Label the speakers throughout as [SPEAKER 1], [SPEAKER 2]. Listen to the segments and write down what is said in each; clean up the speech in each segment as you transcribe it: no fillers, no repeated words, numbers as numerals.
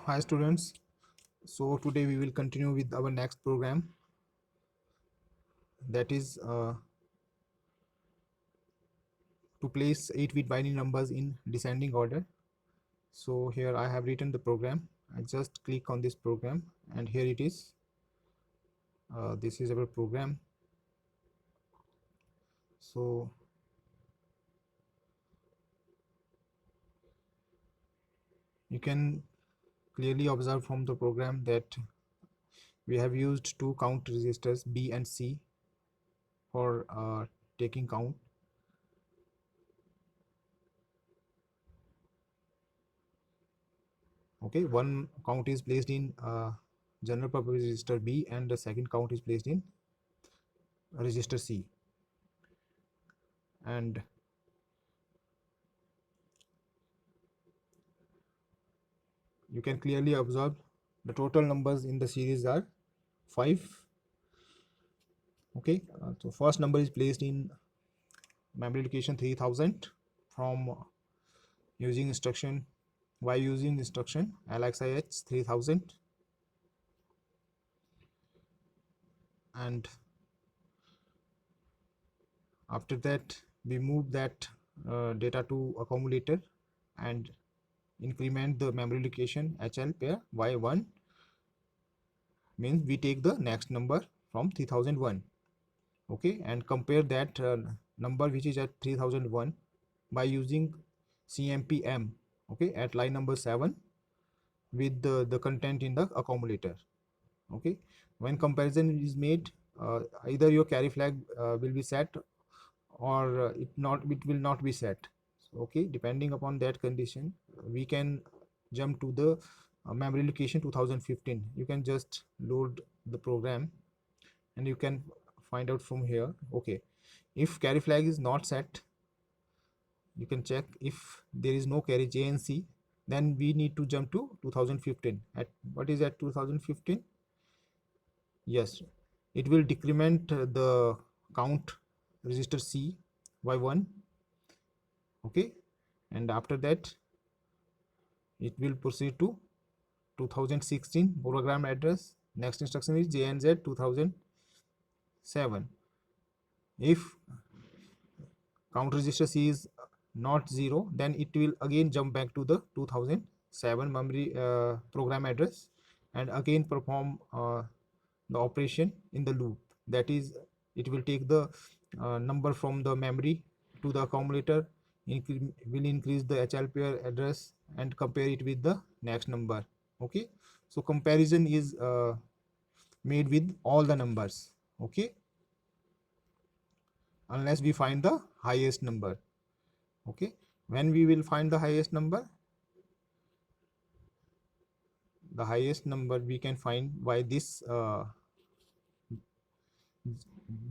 [SPEAKER 1] Hi students, so today we will continue with our next program, that is to place 8-bit binary numbers in descending order. So here I have written the program. I just click on this program and here it is. This is our program. So you can clearly observe from the program that we have used two count registers B and C for taking count. Okay, one count is placed in general purpose register B and the second count is placed in register C, and you can clearly observe the total numbers in the series are 5. Okay, so first number is placed in memory location 3000 from using instruction LXIH 3000, and after that we move that data to accumulator and increment the memory location HL pair Y1, means we take the next number from 3001. Okay, and compare that number which is at 3001 by using CMPM, okay, at line number 7 with the content in the accumulator. Okay, when comparison is made, either your carry flag will be set or it will not be set. So, okay, depending upon that condition we can jump to the memory location 2015. You can just load the program and you can find out from here. Okay, if carry flag is not set, you can check if there is no carry JNC, then we need to jump to 2015. At what is at 2015? Yes, it will decrement the count register C by 1. Okay, and after that it will proceed to 2016 program address. Next instruction is JNZ 2007. If count register C is not 0, then it will again jump back to the 2007 memory program address and again perform the operation in the loop. That is, it will take the number from the memory to the accumulator, will increase the HL pair address and compare it with the next number. Okay, so comparison is made with all the numbers. Okay, unless we find the highest number. Okay, when we will find the highest number, we can find by this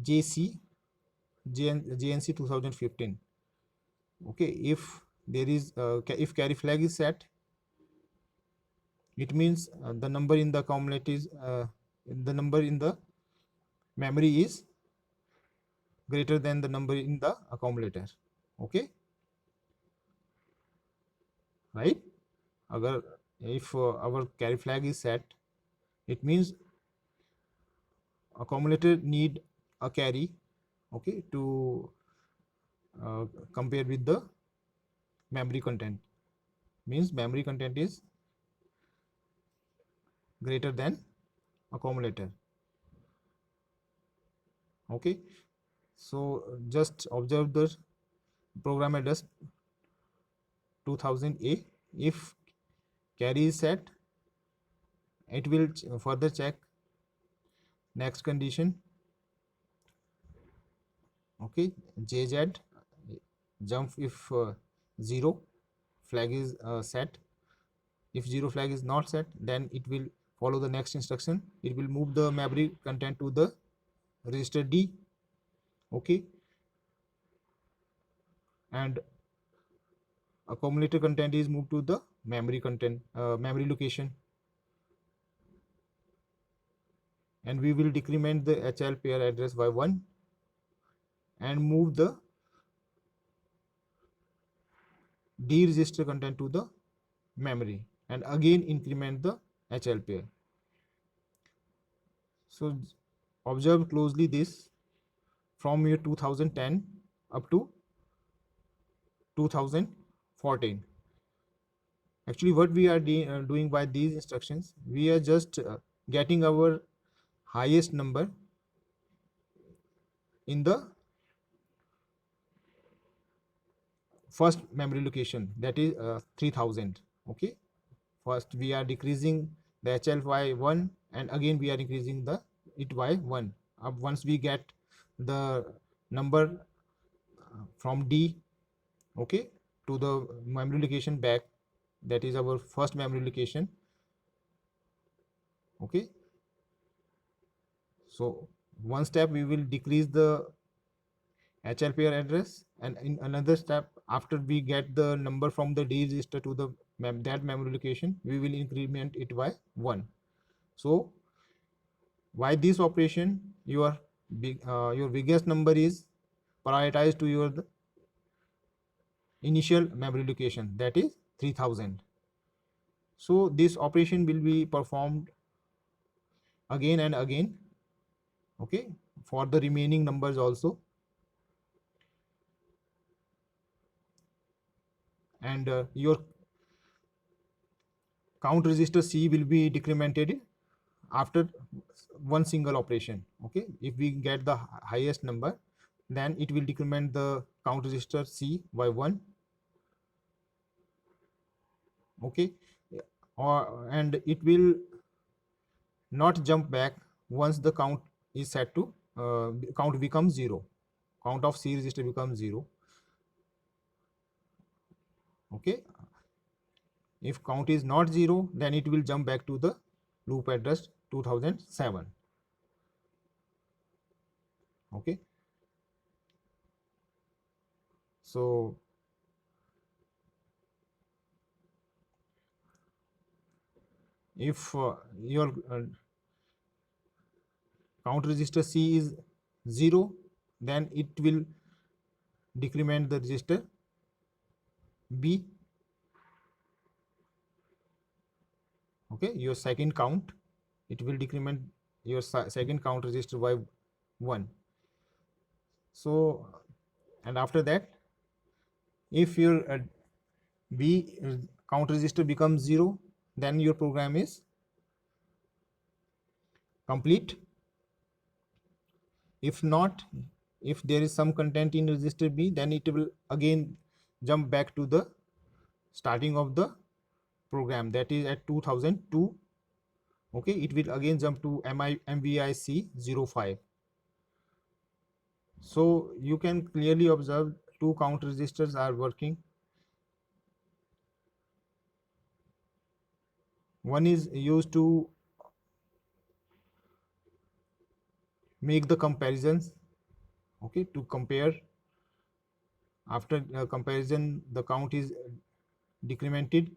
[SPEAKER 1] JNC 2015. Okay, if there is if carry flag is set, it means the number in the accumulator is the number in the memory is greater than the number in the accumulator. Okay, right? Agar if our carry flag is set, it means accumulator need a carry, okay, to compare with the memory content, means memory content is greater than accumulator. Okay, so just observe the program address 2000A. If carry is set, it will further check next condition. Okay, JZ jump if 0 flag is set. If 0 flag is not set, then it will follow the next instruction. It will move the memory content to the register D. Okay, and accumulator content is moved to the memory content memory location, and we will decrement the HL pair address by 1 and move the D register content to the memory. and again increment the HL pair. So observe closely this from year 2010 up to 2014. Actually, what we are doing by these instructions, we are just getting our highest number in the first memory location, that is 3000. Okay, first we are decreasing the HL by 1 and again we are increasing the it by 1. Once we get the number from D, okay, to the memory location back, that is our first memory location. Okay, so one step we will decrease the HL pair address, and in another step, after we get the number from the D register to the that memory location, we will increment it by 1. So why this operation? Your biggest number is prioritized to your initial memory location, that is 3000. So this operation will be performed again and again, okay, for the remaining numbers also. And your count register C will be decremented after one single operation. Okay, if we get the highest number, then it will decrement the count register C by 1. Okay, and it will not jump back once the count is set to count becomes 0. Count of C register becomes 0. Okay, if count is not 0, then it will jump back to the loop address 2007. Okay, so if your count register C is 0, then it will decrement the register B. Okay, your second count, it will decrement your second count register by 1. So, and after that, if your B count register becomes 0, then your program is complete. If not, if there is some content in register B, then it will again jump back to the starting of the program, that is at 2002. Okay, it will again jump to MVIC 05. So you can clearly observe two count registers are working. One is used to make the comparisons, okay, to compare. After comparison, the count is decremented,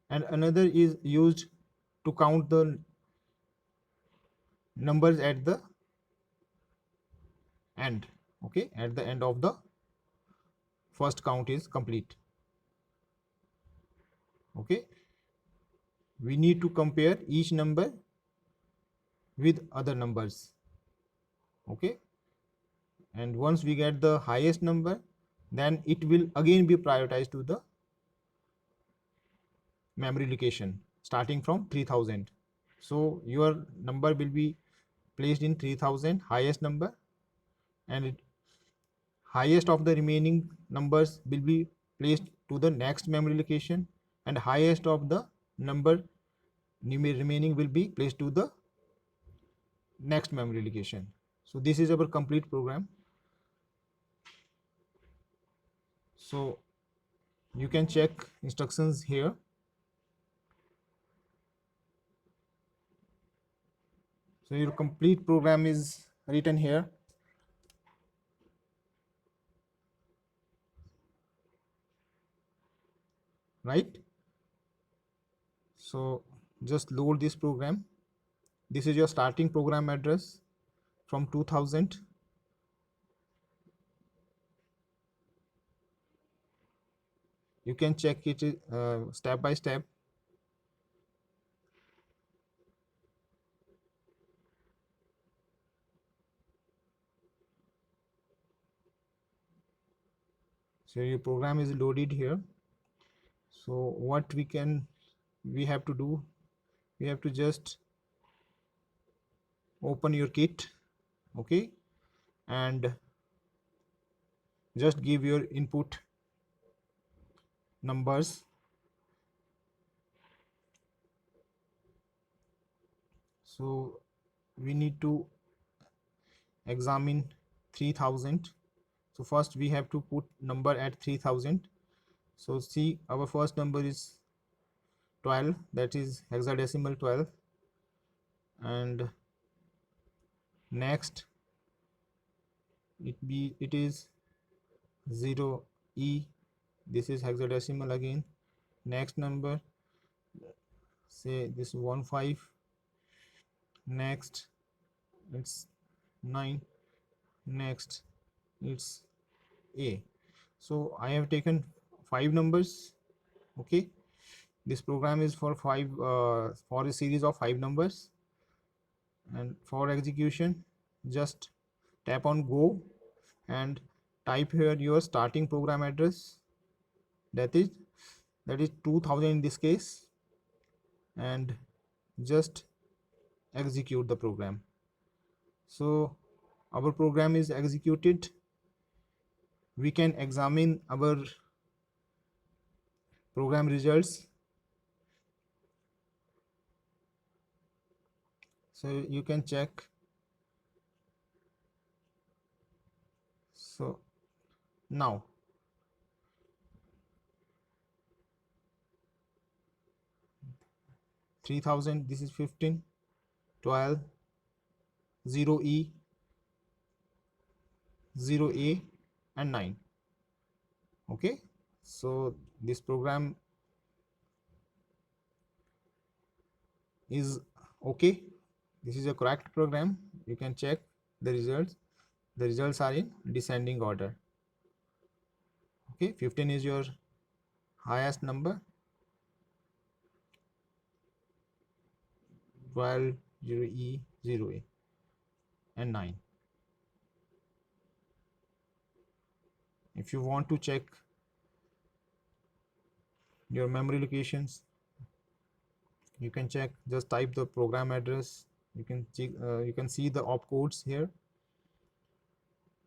[SPEAKER 1] and another is used to count the numbers at the end. Okay, at the end of the first count is complete. Okay, we need to compare each number with other numbers. Okay, and once we get the highest number, then it will again be prioritized to the memory location starting from 3000. So your number will be placed in 3000, highest number, and highest of the remaining numbers will be placed to the next memory location, and highest of the number remaining will be placed to the next memory location. So this is our complete program. So you can check instructions here. So your complete program is written here. Right? So just load this program. This is your starting program address from 2000. You can check it step by step. So your program is loaded here. So what we have to do, we have to just open your kit, okay, and just give your input numbers. So we need to examine 3000. So first we have to put number at 3000. So see, our first number is 12, that is hexadecimal 12, and next it is 0e, this is hexadecimal again. Next number, say this 15, next it's 9, next it's a. So I have taken 5 numbers, okay. This program is for for a series of 5 numbers, and for execution just tap on go and type here your starting program address, that is 2000 in this case, and just execute the program. So our program is executed. We can examine our program results. So you can check. So now 3000, this is 15, 12, 0e, 0a, and 9. Okay, so this program is okay. This is a correct program. You can check the results. The results are in descending order. Okay, 15 is your highest number, 12, 0e, 0a, and 9. If you want to check your memory locations, you can check, just type the program address. You can check, you can see the opcodes here,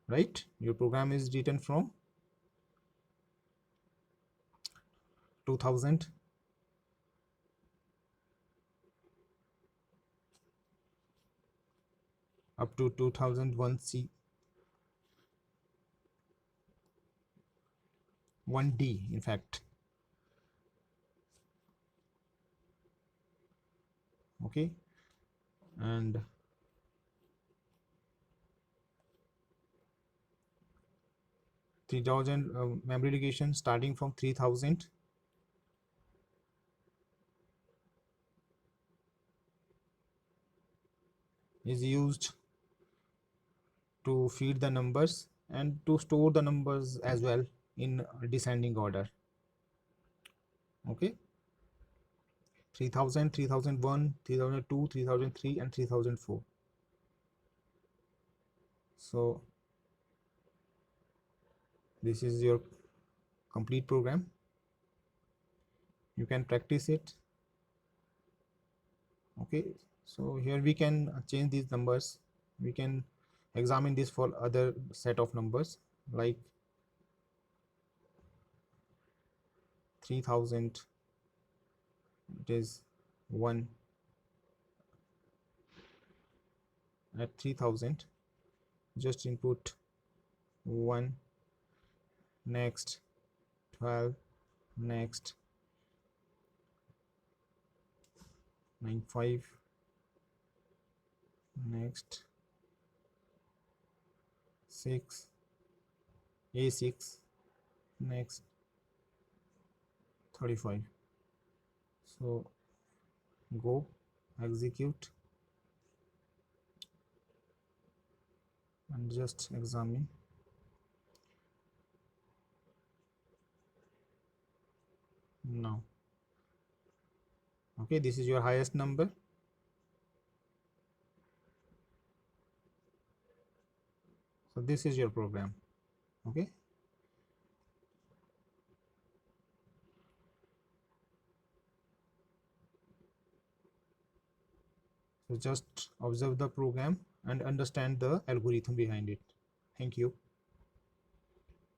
[SPEAKER 1] right? Your program is written from 2000 up to 2001C, 1D in fact. Okay, and 3000 memory location starting from 3000 is used to feed the numbers and to store the numbers as well in descending order. Okay, 3000, 3001, 3002, 3003, and 3004. So this is your complete program. You can practice it. Okay, so here we can change these numbers. We can examine this for other set of numbers, like 3000, it is 1. At 3000 just input 1, next 12, next 95, next 6, A6, next 35. So go execute and just examine. Now, okay, this is your highest number. So this is your program. Okay, So just observe the program and understand the algorithm behind it. Thank you.